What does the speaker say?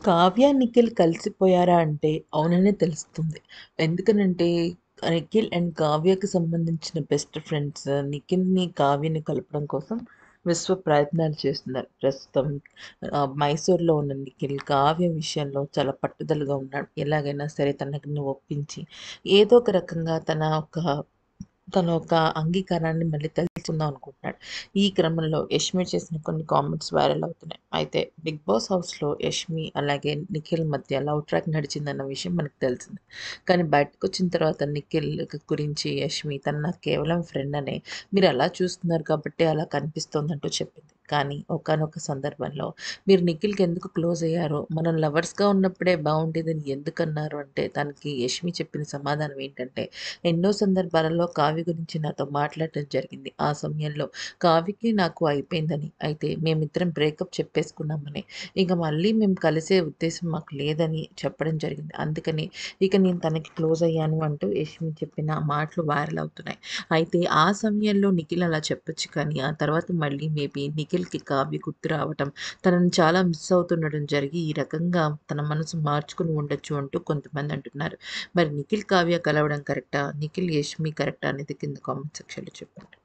కావ్య, నిఖిల్ కలిసిపోయారా అంటే అవుననే తెలుస్తుంది. ఎందుకనంటే నిఖిల్ అండ్ కావ్యకి సంబంధించిన బెస్ట్ ఫ్రెండ్స్ నిఖిల్‌ని, కావ్యని కలపడం కోసం విశ్వ ప్రయత్నాలు చేస్తున్నారు. ప్రస్తుతం మైసూర్‌లో ఉన్న నిఖిల్ కావ్య విషయంలో చాలా పట్టుదలగా ఉన్నాడు. ఎలాగైనా సరే తనని ఒప్పించి ఏదో ఒక రకంగా తన ఒక అంగీకారాన్ని మళ్ళీ తెలుసుకుందాం అనుకుంటున్నాడు. ఈ క్రమంలో యష్మి చేసిన కొన్ని కామెంట్స్ వైరల్ అవుతున్నాయి. అయితే 'బిగ్ బాస్' హౌస్‌లో యష్మి అలాగే నిఖిల్ మధ్య లవ్ ట్రాక్ నడిచిందన్న విషయం మనకు తెలిసిందే. కానీ బయటకొచ్చిన తర్వాత నిఖిల్ గురించి యష్మి తను నాకు కేవలం ఫ్రెండ్ అనే మీరు అలా చూస్తున్నారు కాబట్టే అలా కనిపిస్తోందంటూ చెప్పింది. కానీ ఒకానొక సందర్భంలో మీరు నిఖిల్‌కి ఎందుకు క్లోజ్ అయ్యారో, మనం లవర్స్‌గా ఉన్నప్పుడే బావుండేదని ఎందుకన్నారు అంటే దానికి యష్మి చెప్పిన సమాధానం ఏంటంటే ఎన్నో సందర్భాలలో కావ్య గురించి నాతో మాట్లాడటం జరిగింది. ఆ సమయంలో కావ్యకి నాకు అయిపోయిందని, అయితే మేమిద్దరం బ్రేకప్ చెప్పేసుకున్నామని, ఇక మళ్ళీ మేము కలిసే ఉద్దేశం మాకు లేదని చెప్పడం జరిగింది. అందుకని ఇక నేను తనకి క్లోజ్ అయ్యాను అంటూ యష్మి చెప్పిన మాటలు వైరల్ అవుతున్నాయి. అయితే ఆ సమయంలో నిఖిల్ అలా చెప్పొచ్చు కానీ, ఆ తర్వాత మళ్ళీ మేబీ నిఖిల్‌కి కావ్య గుర్తు రావటం, తనని చాలా మిస్ అవుతుండడం జరిగి, ఈ రకంగా తన మనసు మార్చుకుని ఉండొచ్చు అంటూ కొంతమంది అంటున్నారు. మరి నిఖిల్, కావ్య కలవడం కరెక్టా? నిఖిల్, యష్మి కరెక్టా అనేది కింద కామెంట్ సెక్షన్‌లో చెప్పండి.